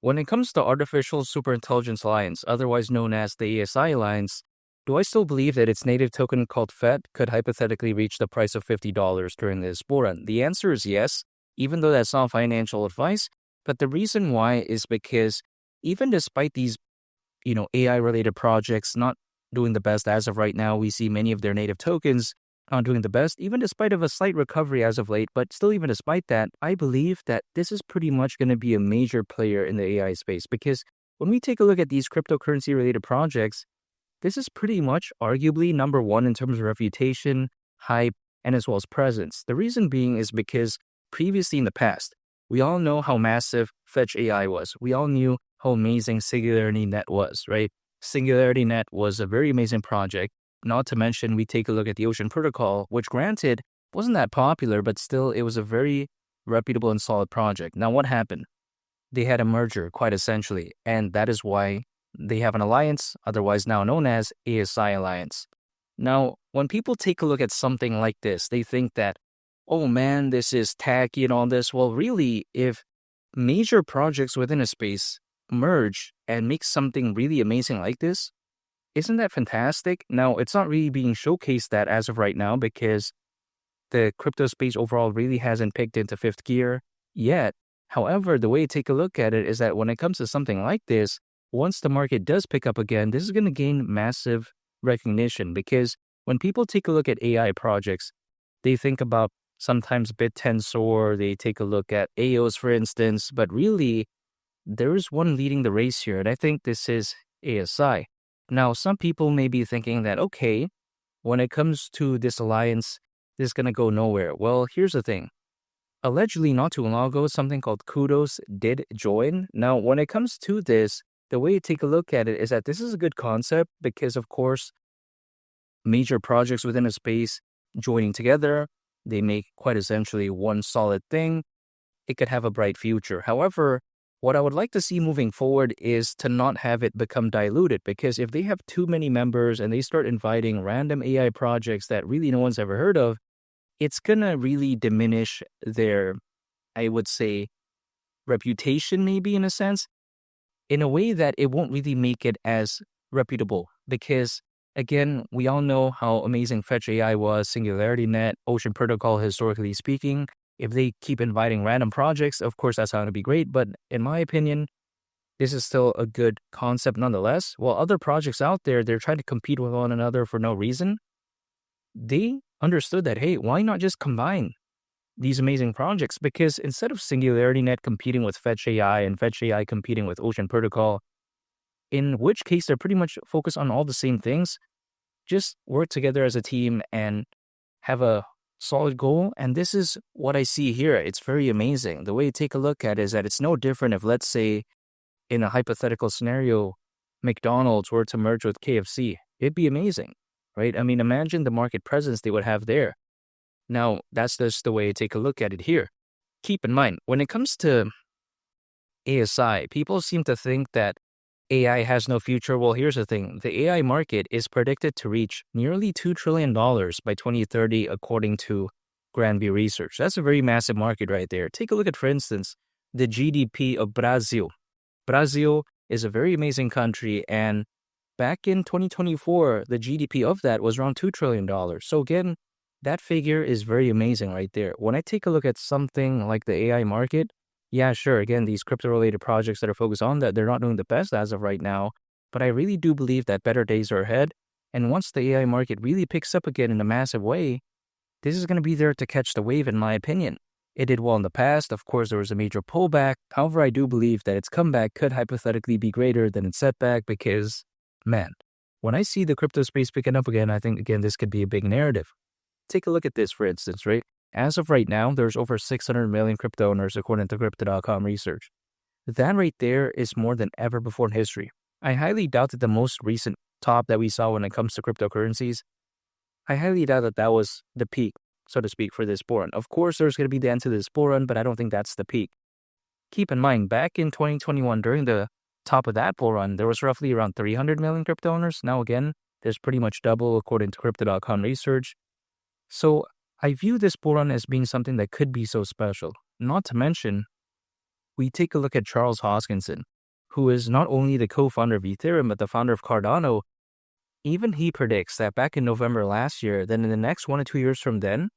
When it comes to Artificial Superintelligence Alliance, otherwise known as the ASI Alliance, do I still believe that its native token called FET could hypothetically reach the price of $50 during this bull run? The answer is yes, even though that's not financial advice. But the reason why is because even despite these, AI-related projects not doing the best as of right now, we see many of their native tokens not doing the best, even despite of a slight recovery as of late. But still, even despite that, I believe that this is pretty much going to be a major player in the AI space because when we take a look at these cryptocurrency-related projects, this is pretty much arguably number one in terms of reputation, hype, and as well as presence. The reason being is because previously in the past, we all know how massive Fetch AI was. We all knew how amazing SingularityNet was, right? SingularityNet was a very amazing project. Not to mention, we take a look at the Ocean Protocol, which granted wasn't that popular, but still it was a very reputable and solid project. Now, what happened? They had a merger, quite essentially, and that is why they have an alliance, otherwise now known as ASI Alliance. Now, when people take a look at something like this, they think that, oh man, this is tacky and all this. Well, really, if major projects within a space merge and make something really amazing like this, isn't that fantastic? Now, it's not really being showcased that as of right now because the crypto space overall really hasn't picked into fifth gear yet. However, the way to take a look at it is that when it comes to something like this, once the market does pick up again, this is going to gain massive recognition because when people take a look at AI projects, they think about sometimes BitTensor, they take a look at AOS, for instance, but really, there is one leading the race here, and I think this is ASI. Now, some people may be thinking that, okay, when it comes to this alliance, this is going to go nowhere. Well, here's the thing. Allegedly, not too long ago, something called Kudos did join. Now, when it comes to this, the way to take a look at it is that this is a good concept because, of course, major projects within a space joining together, they make quite essentially one solid thing. It could have a bright future. However, what I would like to see moving forward is to not have it become diluted because if they have too many members and they start inviting random AI projects that really no one's ever heard of, it's going to really diminish their, I would say, reputation maybe in a sense, in a way that it won't really make it as reputable because, again, we all know how amazing Fetch AI was, SingularityNet, Ocean Protocol, historically speaking. If they keep inviting random projects, of course, that's not going to be great. But in my opinion, this is still a good concept nonetheless. While other projects out there, they're trying to compete with one another for no reason. They understood that, hey, why not just combine these amazing projects? Because instead of SingularityNet competing with Fetch AI and Fetch AI competing with Ocean Protocol, in which case they're pretty much focused on all the same things, just work together as a team and have a solid goal. And this is what I see here. It's very amazing. The way you take a look at it is that it's no different if, let's say, in a hypothetical scenario, McDonald's were to merge with KFC. It'd be amazing, right? I mean, imagine the market presence they would have there. Now, that's just the way you take a look at it here. Keep in mind, when it comes to ASI, people seem to think that AI has no future. Well, here's the thing. The AI market is predicted to reach nearly $2 trillion by 2030, according to Grandview Research. That's a very massive market right there. Take a look at, for instance, the GDP of Brazil. Brazil is a very amazing country, and back in 2024, the GDP of that was around $2 trillion. So again, that figure is very amazing right there. When I take a look at something like the AI market, yeah, sure. Again, these crypto-related projects that are focused on that, they're not doing the best as of right now. But I really do believe that better days are ahead. And once the AI market really picks up again in a massive way, this is going to be there to catch the wave, in my opinion. It did well in the past. Of course, there was a major pullback. However, I do believe that its comeback could hypothetically be greater than its setback because, man, when I see the crypto space picking up again, I think, again, this could be a big narrative. Take a look at this, for instance, right? As of right now, there's over 600 million crypto owners according to Crypto.com research. That right there is more than ever before in history. I highly doubt that the most recent top that we saw when it comes to cryptocurrencies, I highly doubt that that was the peak, so to speak, for this bull run. Of course, there's going to be the end to this bull run, but I don't think that's the peak. Keep in mind, back in 2021, during the top of that bull run, there was roughly around 300 million crypto owners. Now, again, there's pretty much double according to Crypto.com research. So I view this bull run as being something that could be so special. Not to mention, we take a look at Charles Hoskinson. who is not only the co-founder of Ethereum, but the founder of Cardano, even he predicts that back in November last year, then in the next 1 to 2 years from then,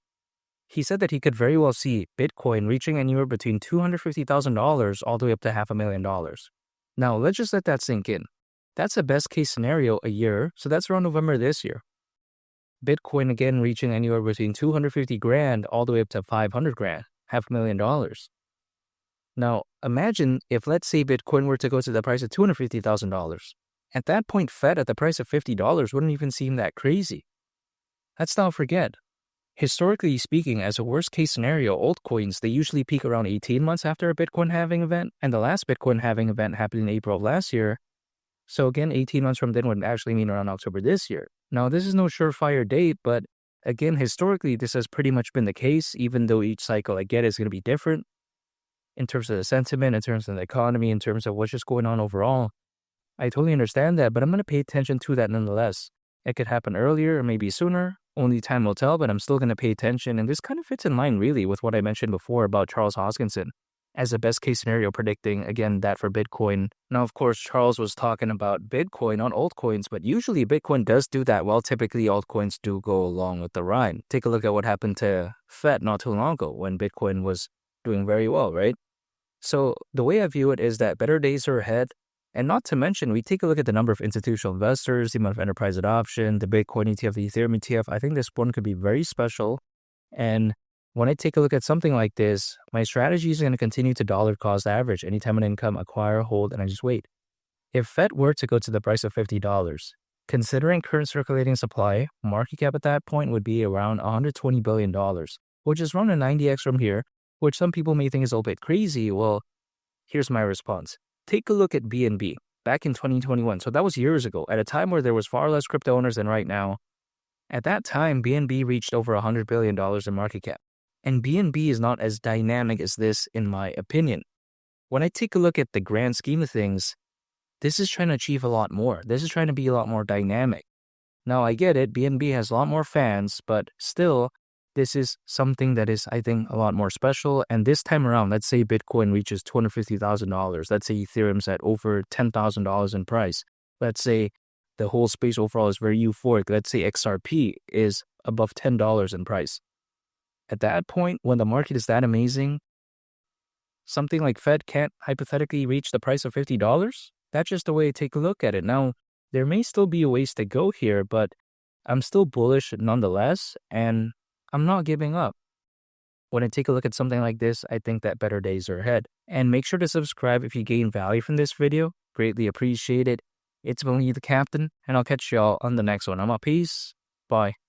he said that he could very well see Bitcoin reaching anywhere between $250,000 all the way up to $500,000. Now, let's just let that sink in. That's a best case scenario a year, so that's around November this year. Bitcoin again reaching anywhere between 250 grand all the way up to 500 grand, $500,000. Now, imagine if, let's say, Bitcoin were to go to the price of $250,000. At that point, FET at the price of $50 wouldn't even seem that crazy. Let's not forget, historically speaking, as a worst-case scenario, altcoins, they usually peak around 18 months after a Bitcoin halving event, and the last Bitcoin halving event happened in April of last year. So again, 18 months from then would actually mean around October this year. Now, this is no surefire date, but again, historically, this has pretty much been the case, even though each cycle, I get, is going to be different in terms of the sentiment, in terms of the economy, in terms of what's just going on overall. I totally understand that, but I'm going to pay attention to that nonetheless. It could happen earlier or maybe sooner. Only time will tell, but I'm still going to pay attention. And this kind of fits in line really with what I mentioned before about Charles Hoskinson as a best case scenario predicting, again, that for Bitcoin. Now, of course, Charles was talking about Bitcoin, not altcoins, but usually Bitcoin does do that well. Typically, altcoins do go along with the ride. Take a look at what happened to FET not too long ago when Bitcoin was doing very well, right? So the way I view it is that better days are ahead. And not to mention, we take a look at the number of institutional investors, the amount of enterprise adoption, the Bitcoin ETF, the Ethereum ETF. I think this one could be very special. And when I take a look at something like this, my strategy is going to continue to dollar cost average. Anytime an income, acquire, hold, and I just wait. If FET were to go to the price of $50, considering current circulating supply, market cap at that point would be around $120 billion, which is around a 90x from here, which some people may think is a little bit crazy. Well, here's my response. Take a look at BNB back in 2021. So that was years ago, at a time where there was far less crypto owners than right now. At that time, BNB reached over $100 billion in market cap. And BNB is not as dynamic as this, in my opinion. When I take a look at the grand scheme of things, this is trying to achieve a lot more. This is trying to be a lot more dynamic. Now, I get it. BNB has a lot more fans, but still, this is something that is, I think, a lot more special. And this time around, let's say Bitcoin reaches $250,000. Let's say Ethereum's at over $10,000 in price. Let's say the whole space overall is very euphoric. Let's say XRP is above $10 in price. At that point, when the market is that amazing, something like FET can't hypothetically reach the price of $50? That's just the way I take a look at it. Now, there may still be a ways to go here, but I'm still bullish nonetheless, and I'm not giving up. When I take a look at something like this, I think that better days are ahead. And make sure to subscribe if you gain value from this video. Greatly appreciate it. It's been Lee the Captain, and I'll catch y'all on the next one. I'm out. Peace. Bye.